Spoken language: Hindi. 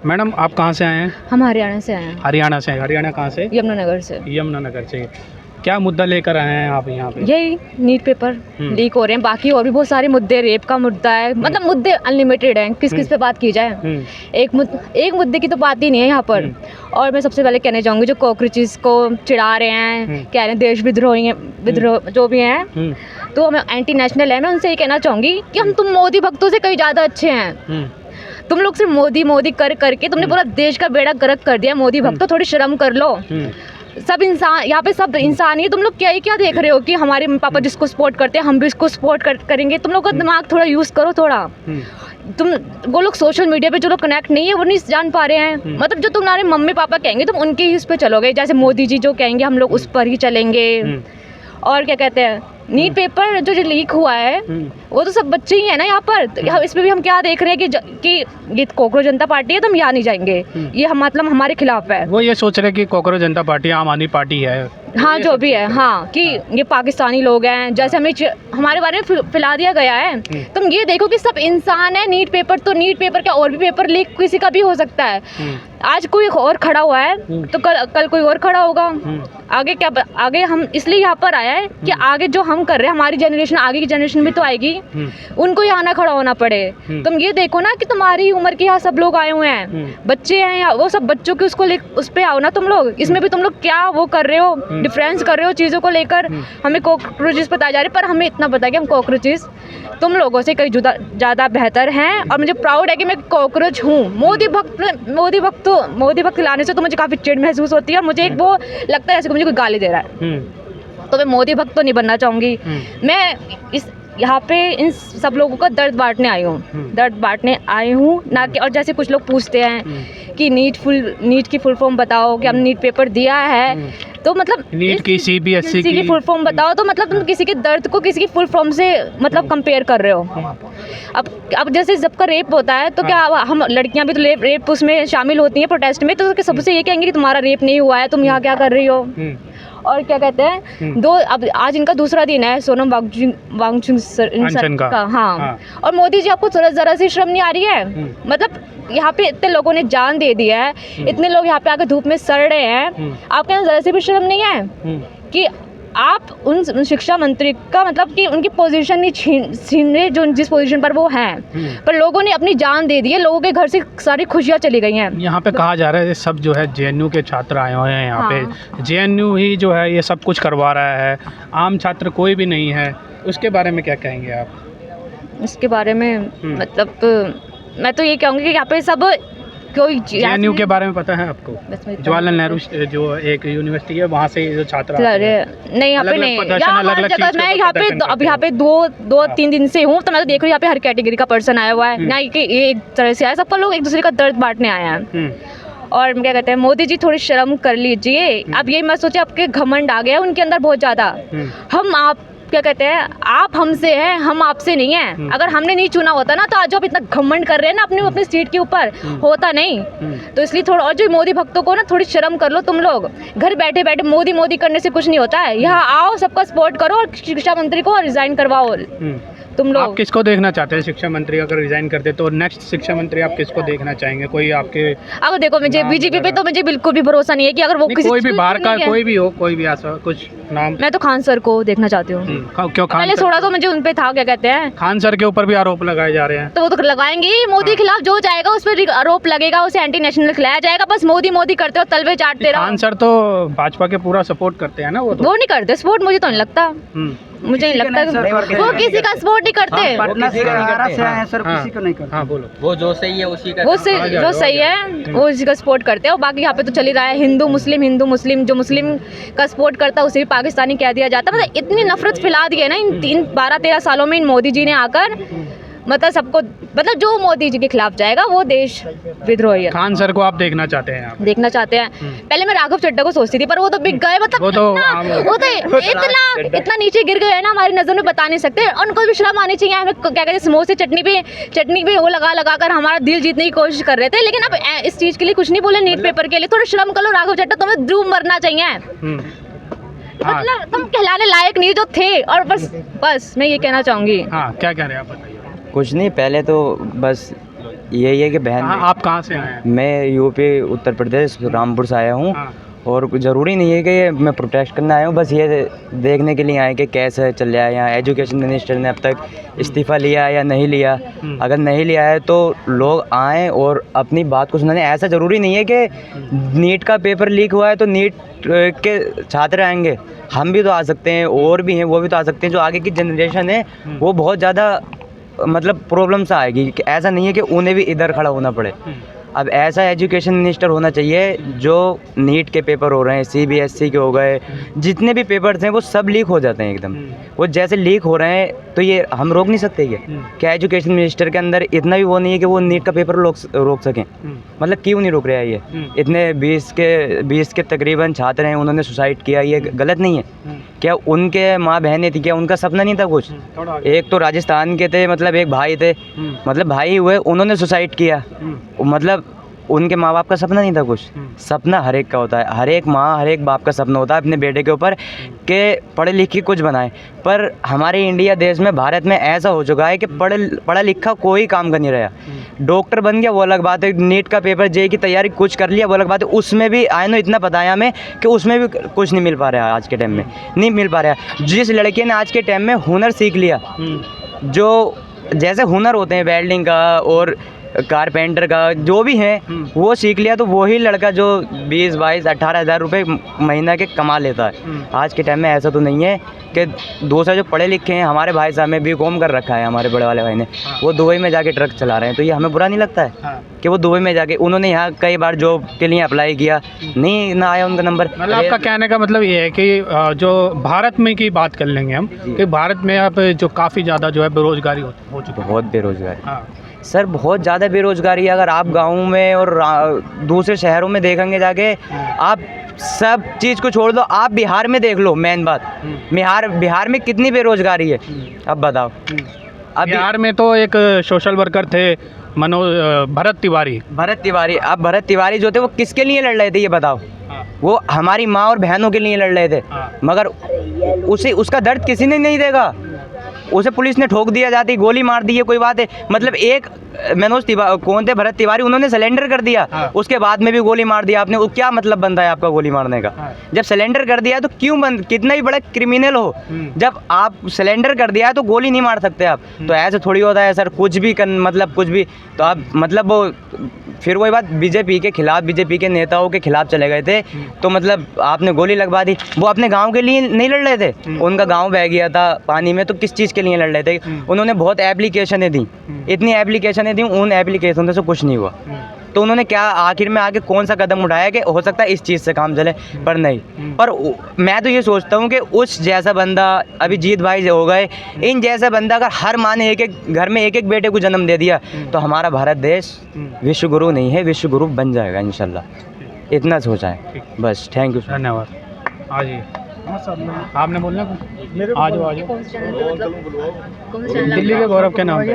मैडम आप कहाँ से आए हैं? हम हरियाणा से आए हैं। हरियाणा से। हरियाणा कहाँ से? यमुनानगर से। यमुनानगर से। क्या मुद्दा लेकर आए हैं आप यहाँ पे? यही नीट पेपर लीक हो रहे हैं, बाकी और भी बहुत सारे मुद्दे, रेप का मुद्दा है, मतलब मुद्दे अनलिमिटेड हैं, किस किस पे बात की जाए। एक मुद्दे की तो बात ही नहीं है यहाँ पर। और मैं सबसे पहले कहना चाहूँगी जो कॉकरोचेस को चिढ़ा रहे हैं, कह रहे हैं देश विद्रोही हैं, विद्रोह जो भी हैं, तो हमें एंटी नेशनल है। मैं उनसे ये कहना चाहूँगी कि तुम मोदी भक्तों से कहीं ज़्यादा अच्छे हैं। तुम लोग सिर्फ मोदी मोदी कर करके तुमने पूरा देश का बेड़ा गर्क कर दिया। मोदी भक्तों थोड़ी शर्म कर लो। सब इंसान यहाँ पे, सब इंसान ही। तुम लोग क्या देख रहे हो कि हमारे पापा जिसको सपोर्ट करते हैं हम भी इसको सपोर्ट करेंगे। तुम लोग का दिमाग थोड़ा यूज़ करो थोड़ा। तुम वो लोग सोशल मीडिया पे जो लोग कनेक्ट नहीं है वो नहीं जान पा रहे हैं। मतलब जो तुम्हारे मम्मी पापा कहेंगे तुम उनके ही उस पर चलोगे, जैसे मोदी जी जो कहेंगे हम लोग उस पर ही चलेंगे। और क्या कहते हैं, नीट पेपर जो लीक हुआ है वो तो सब बच्चे ही हैं ना यहाँ पर। तो इसमें भी हम क्या देख रहे हैं कि ये कॉकरोच जनता पार्टी है तो हम यहाँ नहीं जाएंगे, ये हम मतलब हमारे खिलाफ है। वो ये सोच रहे हैं कि कॉकरोच जनता पार्टी आम आदमी पार्टी है। हाँ जो भी है, हाँ कि ये पाकिस्तानी लोग हैं, जैसे हमें हमारे बारे में फैला दिया गया है। तुम ये देखो कि सब इंसान है। नीट पेपर तो नीट पेपर क्या, और भी पेपर लीक किसी का भी हो सकता है। आज कोई और खड़ा हुआ है तो कल कोई और खड़ा होगा। आगे क्या, आगे हम इसलिए यहाँ पर आया है कि आगे जो हम कर रहे हैं, हमारी जनरेशन, आगे की जनरेशन भी तो आएगी, उनको यहाँ ना खड़ा होना पड़े। तुम ये देखो ना कि तुम्हारी उम्र के यहाँ सब लोग आए हुए हैं, बच्चे हैं यहाँ, वो सब बच्चों के उस पे आओ ना तुम लोग। इसमें भी तुम लोग क्या वो कर रहे हो, डिफरेंस कर रहे हो चीज़ों को लेकर। हमें कॉकरोचेस बताए जा रहे हैं, पर हमें इतना पता है कि हम कॉकरोचेस तुम लोगों से कई ज़्यादा बेहतर हैं। और मुझे प्राउड है कि मैं कॉकरोच हूँ। मोदी भक्त लाने से तो मुझे काफ़ी चिढ़ महसूस होती है और मुझे एक वो लगता है जैसे कि मुझे कोई गाली दे रहा है। तो मैं मोदी भक्त तो नहीं बनना चाहूँगी। मैं यहाँ पे इन सब लोगों का दर्द बांटने आई हूँ ना कि। और जैसे कुछ लोग पूछते हैं कि नीट की फुल फॉर्म बताओ कि हमने नीट पेपर दिया है, तो मतलब नीट की CBSE की फुल फॉर्म बताओ, तो मतलब तुम किसी के दर्द को किसी की फुल फॉर्म से मतलब कंपेयर कर रहे हो। अब जैसे सबका रेप होता है तो क्या हम लड़कियां भी तो रेप उसमें शामिल होती हैं प्रोटेस्ट में, तो सबसे ये कहेंगे कि तुम्हारा रेप नहीं हुआ है, तुम यहाँ क्या कर रही हो। और क्या कहते हैं, अब आज इनका दूसरा दिन है सोनम वांगचुक का। हाँ। और मोदी जी आपको जरा सी शर्म नहीं आ रही है? मतलब यहाँ पे इतने लोगों ने जान दे दिया है, इतने लोग यहाँ पे आके धूप में सड़ रहे हैं, आपके यहाँ जरा सी भी शर्म नहीं है कि आप उन शिक्षा मंत्री का मतलब कि उनकी पोजीशन नहीं छीन रहे जो जिस पोजीशन पर वो हैं, पर लोगों ने अपनी जान दे दी है, लोगों के घर से सारी खुशियाँ चली गई हैं। यहाँ पे कहा जा रहा है सब जो है JNU के छात्र आए हुए हैं यहाँ पे। JNU ही जो है ये सब कुछ करवा रहा है, आम छात्र कोई भी नहीं है। उसके बारे में क्या कहेंगे आप? इसके बारे में मतलब मैं तो ये कहूँगी कि यहाँ पे सब कोई JNU के बारे में पता है आपको? जवाहरलाल नेहरू जो एक यूनिवर्सिटी है वहाँ से जो छात्र नहीं, यहाँ पे नहीं, मैं यहाँ पे दो तीन दिन से हूँ, तो मैं तो देख रही हूँ यहाँ पे हर कैटेगरी का पर्सन आया हुआ है, ना कि एक तरह से आया, सबका लोग एक दूसरे का दर्द बांटने आए हैं। और क्या कहते हैं, मोदी जी थोड़ी शर्म कर लीजिए। अब ये मत सोचिए आपके घमंड आ गया उनके अंदर बहुत ज़्यादा। आप क्या कहते हैं, आप हमसे हैं, हम आपसे नहीं हैं। अगर हमने नहीं चुना होता ना तो आज आप इतना घमंड कर रहे हैं ना अपनी सीट के ऊपर, होता नहीं। तो इसलिए थोड़ा, और जो मोदी भक्तों को ना थोड़ी शर्म कर लो तुम लोग। घर बैठे बैठे मोदी करने से कुछ नहीं होता है। यहाँ आओ, सबका सपोर्ट करो और शिक्षा मंत्री को रिजाइन करवाओ तुम लोग। आप किसको देखना चाहते हैं शिक्षा मंत्री अगर रिजाइन करते तो? नेक्स्ट शिक्षा मंत्री आप किसको देखना चाहेंगे? कोई आपके? अब देखो, मुझे बीजेपी पे तो मुझे बिल्कुल भी भरोसा नहीं है कि अगर वो कोई भी बाहर का कोई भी हो, कोई भी ऐसा कुछ नाम। मैं तो खान सर को देखना चाहती हूँ। क्यों खान? पहले थोड़ा तो मुझे उन पे था, क्या कहते हैं, खान सर के ऊपर भी आरोप लगाए जा रहे हैं। तो वो तो लगाएंगे ही। मोदी के खिलाफ जो जाएगा उस पर आरोप लगेगा, उसे एंटी नेशनल खिलाया जाएगा। बस मोदी करते हो, तलवे चाटते रहो। खान सर तो भाजपा के पूरा सपोर्ट करते हैं ना। वो नहीं करते सपोर्ट, मुझे तो नहीं लगता। मुझे नहीं लगता वो किसी का सपोर्ट नहीं करते। हाँ बोलो। वो जो सही है उसी का, जो सही है वो उसी का सपोर्ट करते हैं। और बाकी यहाँ पे तो चल ही रहा है हिंदू मुस्लिम, जो मुस्लिम का सपोर्ट करता है उसे भी पाकिस्तानी कह दिया जाता है। मतलब इतनी नफरत फैला दी है ना इन 12-13 सालों में इन मोदी जी ने आकर। मतलब सबको, मतलब जो मोदी जी के खिलाफ जाएगा वो देश विद्रोही है। खान सर को आप देखना चाहते हैं? आप देखना चाहते हैं। पहले मैं राघव चड्ढा को सोचती थी, पर वो तो बिक गए। मतलब वो तो इतना नीचे गिर गए है ना, हमारी नजर में बता नहीं सकते। उनको भी शर्म आनी चाहिए। हमें क्या कहते हैं, समोसे चटनी पे वो लगा कर हमारा दिल जीतने की कोशिश कर रहे थे, लेकिन अब इस चीज के लिए कुछ नहीं बोले। नीट पेपर के लिए थोड़ा शर्म करो। राघव चड्ढा, तुम्हें ध्रुव मरना चाहिए। मतलब तुम कहलाने लायक नहीं जो थे। और बस मैं ये कहना चाहूंगी। हाँ, क्या कह रहे हैं आप, बताइए। कुछ नहीं, पहले तो बस यही है कि बहन, आप कहाँ से आए हैं? मैं यूपी उत्तर प्रदेश रामपुर से आया हूँ। हाँ। और ज़रूरी नहीं है कि मैं प्रोटेस्ट करने आया हूँ, बस ये देखने के लिए आए कि कैसे चल रहा है यहाँ। एजुकेशन मिनिस्टर ने अब तक इस्तीफ़ा लिया या नहीं लिया। अगर नहीं लिया है तो लोग आएँ और अपनी बात को सुनाने। ऐसा ज़रूरी नहीं है कि नीट का पेपर लीक हुआ है तो नीट के छात्र आएंगे, हम भी तो आ सकते हैं, और भी हैं वो भी तो आ सकते हैं। जो आगे की जनरेशन है वो बहुत ज़्यादा मतलब प्रॉब्लम से आएगी, कि ऐसा नहीं है कि उन्हें भी इधर खड़ा होना पड़े। अब ऐसा एजुकेशन मिनिस्टर होना चाहिए जो नीट के पेपर हो रहे हैं, CBSE के हो गए, जितने भी पेपर्स हैं वो सब लीक हो जाते हैं एकदम। वो जैसे लीक हो रहे हैं तो ये हम रोक नहीं सकते क्या एजुकेशन मिनिस्टर के अंदर इतना भी वो नहीं है कि वो नीट का पेपर रोक सकें? मतलब क्यों नहीं रोक रहा है ये? इतने 20 के तकरीबन छात्र हैं, उन्होंने सुसाइड किया, ये गलत नहीं है क्या? उनके माँ बहनें थी, क्या उनका सपना नहीं था कुछ? एक तो राजस्थान के थे, मतलब एक भाई थे, मतलब भाई हुए, उन्होंने सुसाइड किया। मतलब उनके माँ बाप का सपना नहीं था कुछ? सपना हर एक का होता है, हर एक माँ हर एक बाप का सपना होता है अपने बेटे के ऊपर कि पढ़े लिखे कुछ बनाए। पर हमारे इंडिया देश में, भारत में ऐसा हो चुका है कि पढ़ा लिखा कोई काम का नहीं रहा। डॉक्टर बन गया वो अलग बात है, नीट का पेपर JEE की तैयारी कुछ कर लिया वो अलग बात है, उसमें भी आयनो इतना पता है हमें कि उसमें भी कुछ नहीं मिल पा रहा है आज के टाइम में, नहीं मिल पा रहा है। जिस लड़के ने आज के टाइम में हुनर सीख लिया, जो जैसे हुनर होते हैं वेल्डिंग का और कारपेंटर का, जो भी है वो सीख लिया, तो वही लड़का जो 20, 22, 18 हज़ार रुपये महीना के कमा लेता है। आज के टाइम में ऐसा तो नहीं है कि दूसरा जो पढ़े लिखे हैं, हमारे भाई साहब ने BCom कर रखा है, हमारे बड़े वाले भाई ने, वो दुबई में जाके ट्रक चला रहे हैं। तो ये हमें बुरा नहीं लगता है कि वो दुबई में जाके, उन्होंने यहाँ कई बार जॉब के लिए अप्लाई किया, नहीं ना आया उनका नंबर। मतलब आपका कहने का मतलब ये है कि जो भारत में की बात कर लेंगे हम, कि भारत में अब जो काफ़ी ज़्यादा जो है बेरोजगारी हो चुकी है। बहुत बेरोजगारी सर, बहुत ज़्यादा बेरोजगारी है। अगर आप गाँव में और दूसरे शहरों में देखेंगे जाके, आप सब चीज़ को छोड़ दो, आप बिहार में देख लो। मेन बात, बिहार में कितनी बेरोजगारी है अब बताओ। अब बिहार में तो एक सोशल वर्कर थे भरत तिवारी। अब भरत तिवारी जो थे वो किसके लिए लड़ रहे थे ये बताओ? वो हमारी माँ और बहनों के लिए लड़ रहे थे, मगर उसका दर्द किसी ने नहीं देगा। उसे पुलिस ने ठोक दिया, जाती गोली मार दी है, कोई बात है? मतलब एक मनोज तिवारी, कौन थे, भरत तिवारी, उन्होंने सरेंडर कर दिया, उसके बाद में भी गोली मार दिया आपने। वो क्या मतलब बनता है आपका गोली मारने का? जब सरेंडर कर दिया तो क्यों कितना ही बड़ा क्रिमिनल हो, जब आप सरेंडर कर दिया है तो गोली नहीं मार सकते आप। तो ऐसे थोड़ी होता है सर, कुछ भी मतलब कुछ भी तो आप मतलब वो फिर वही बात, बीजेपी के खिलाफ, बीजेपी के नेताओं के खिलाफ चले गए थे, तो मतलब आपने गोली लगवा दी। वो अपने गांव के लिए नहीं लड़ रहे थे, उनका गांव बह गया था पानी में, तो किस चीज़ के लिए लड़ रहे थे? उन्होंने बहुत एप्लीकेशनें दी, इतनी एप्लीकेशनें दी, उन एप्लीकेशनों से कुछ नहीं हुआ। तो उन्होंने क्या आखिर में आगे कौन सा कदम उठाया कि हो सकता है इस चीज़ से काम चले, पर नहीं। पर मैं तो ये सोचता हूँ कि उस जैसा बंदा, अभी जीत भाई हो गए, इन जैसा बंदा अगर हर माँ ने एक घर में एक बेटे को जन्म दे दिया, तो हमारा भारत देश विश्व गुरु नहीं है, विश्व गुरु बन जाएगा इंशाल्लाह। इतना सोचा है बस। थैंक यू, धन्यवाद। हाँ जी, आपने बोलना कुछ? आ जाओ। दिल्ली के गौरव के नाम पे।